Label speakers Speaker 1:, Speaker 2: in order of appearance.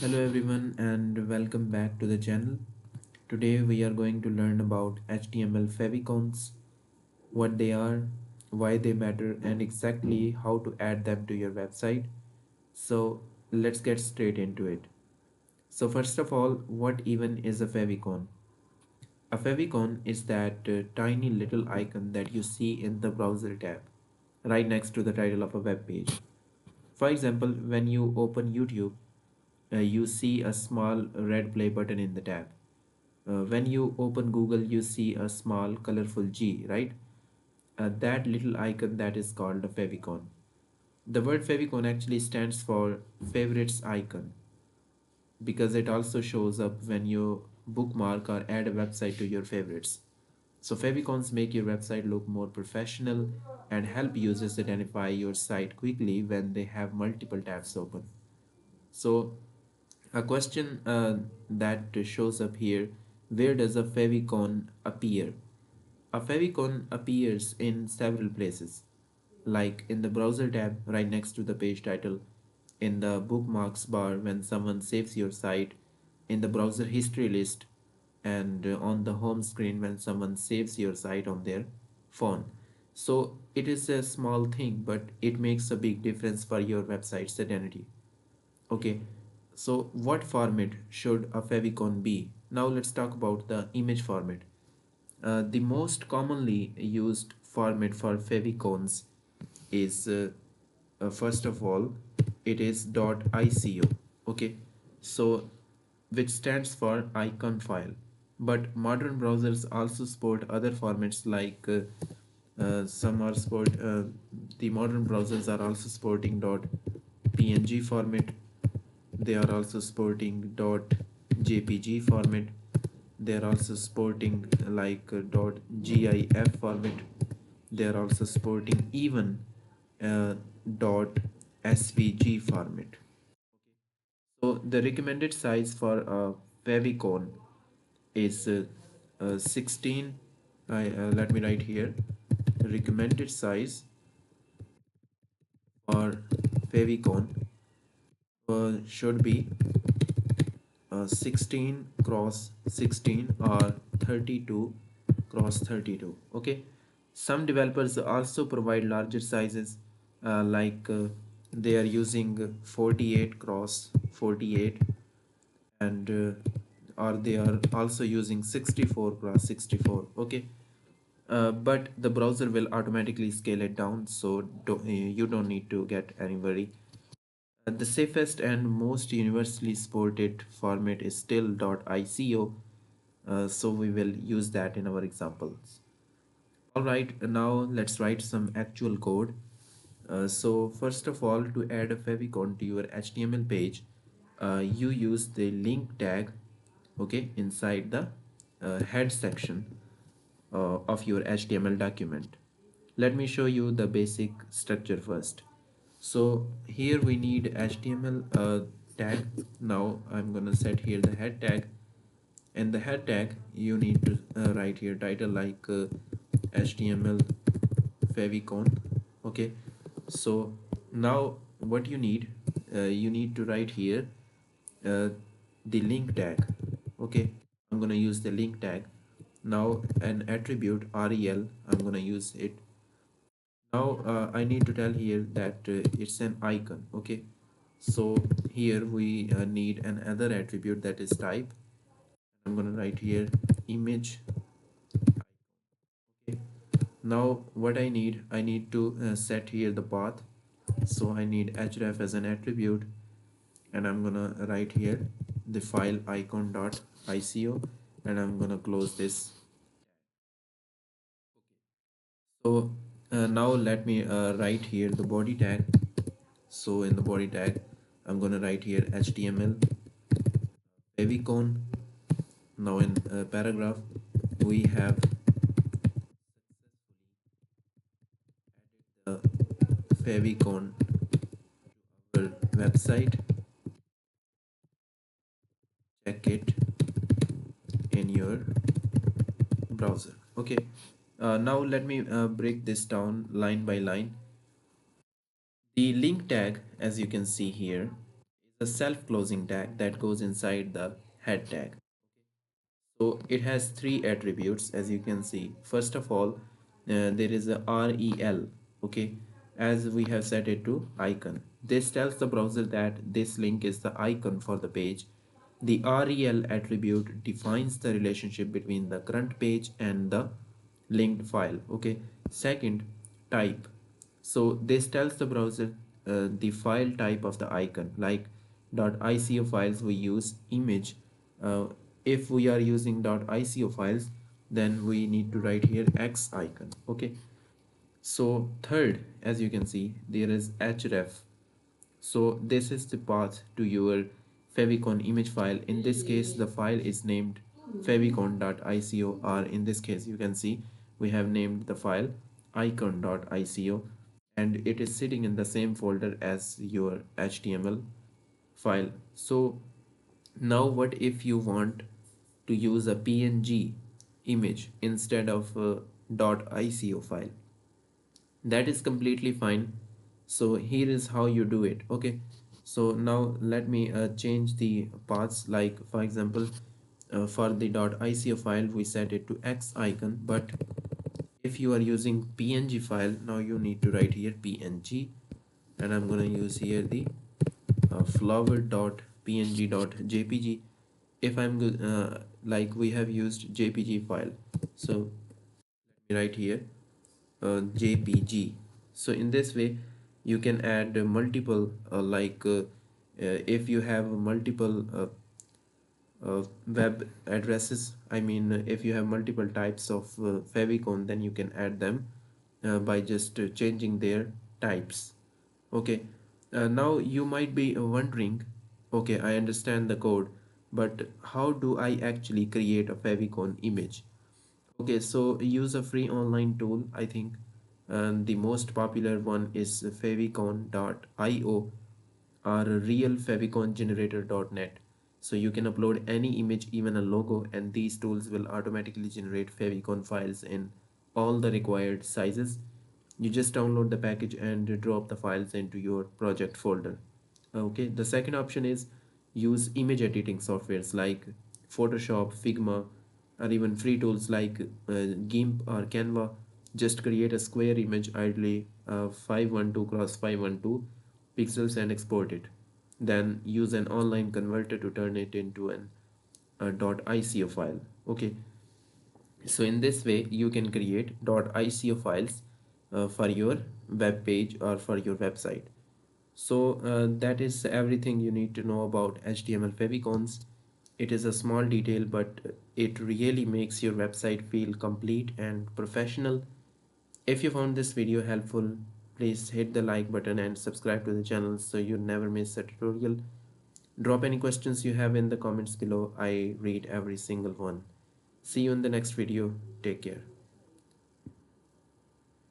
Speaker 1: Hello everyone and welcome back to the channel. Today we are going to learn about HTML favicons, what they are, why they matter and exactly how to add them to your website. So let's get straight into it. So first of all, what even is a favicon? A favicon is that tiny little icon that you see in the browser tab right next to the title of a web page. For example, when you open YouTube, you see a small red play button in the tab. When you open Google, you see a small colorful G, right? That little icon that is called a favicon. The word favicon actually stands for favorites icon because it also shows up when you bookmark or add a website to your favorites. So favicons make your website look more professional and help users identify your site quickly when they have multiple tabs open. So a question that shows up here, where does a favicon appear? A favicon appears in several places, like in the browser tab right next to the page title, in the bookmarks bar when someone saves your site, in the browser history list, and on the home screen when someone saves your site on their phone. So it is a small thing, but it makes a big difference for your website's identity. Okay, so what format should a favicon be? Now let's talk about the image format. The most commonly used format for favicons is first of all it is .ico. Okay, so which stands for icon file. But modern browsers also support other formats like some are support the modern browsers are also supporting .png format. They are also supporting .jpg format. They are also supporting like .gif format. They are also supporting even uh, .svg format. So the recommended size for a favicon is 16. Let me write here. The recommended size for favicon should be 16 cross 16 or 32 cross 32. Okay, some developers also provide larger sizes, they are using 48 cross 48, and or they are also using 64 cross 64. Okay, but the browser will automatically scale it down, so you don't need to get any worry. The safest and most universally supported format is still .ico, so we will use that in our examples. Alright, now let's write some actual code. So first of all, to add a favicon to your HTML page, you use the link tag, okay, inside the head section of your HTML document. Let me show you the basic structure first. So here we need HTML tag. Now I'm gonna set here the head tag, and the head tag you need to write here title like HTML favicon. Okay, so now what you need to write here uh, the link tag. Okay, I'm gonna use the link tag. Now an attribute rel, I'm gonna use it. Now I need to tell here that it's an icon. Okay, so here we need another attribute that is type. I'm gonna write here image. Okay, now what I need to set here the path. So I need href as an attribute, and I'm gonna write here the file icon.ico, and I'm gonna close this. So now let me write here the body tag. So in the body tag, I'm gonna write here HTML favicon. Now in paragraph, we have the favicon website. Check it in your browser. Okay. Now let me break this down line by line. The link tag, as you can see here, a self-closing tag that goes inside the head tag. So it has three attributes as you can see. First of all, there is a rel, okay, as we have set it to icon. This tells the browser that this link is the icon for the page. The rel attribute defines the relationship between the current page and the linked file. Okay. Second, type. So this tells the browser the file type of the icon, like .ico files we use image. Uh, if we are using .ico files, then we need to write here X icon. Okay. So third, as you can see, there is href. So this is the path to your favicon image file. In this case, the file is named favicon.ico, or in this case, you can see we have named the file icon.ico, and it is sitting in the same folder as your HTML file. So now what if you want to use a PNG image instead of a .ico file? That is completely fine. So here is how you do it. Okay, so now let me change the paths. Like for example, for the .ico file we set it to X icon, but if you are using PNG file, now you need to write here PNG, and I'm gonna use here the flower.png.jpg. If I'm good, like we have used JPG file, so let me write here JPG. So in this way you can add multiple if you have multiple web addresses, I mean if you have multiple types of favicon, then you can add them by just changing their types. Okay. Now you might be wondering, okay, I understand the code, but how do I actually create a favicon image? Okay, so use a free online tool, I think. And the most popular one is favicon.io or realfavicongenerator.net. So you can upload any image, even a logo, and these tools will automatically generate favicon files in all the required sizes. You just download the package and drop the files into your project folder. Okay, the second option is use image editing softwares like Photoshop, Figma, or even free tools like GIMP or Canva. Just create a square image, ideally 512 cross 512 pixels, and export it. Then use an online converter to turn it into an .ico file. Okay, so in this way you can create .ico files for your web page or for your website. So that is everything you need to know about HTML favicons. It is a small detail, but it really makes your website feel complete and professional. If you found this video helpful, please hit the like button and subscribe to the channel so you never miss a tutorial. Drop any questions you have in the comments below. I read every single one. See you in the next video. Take care.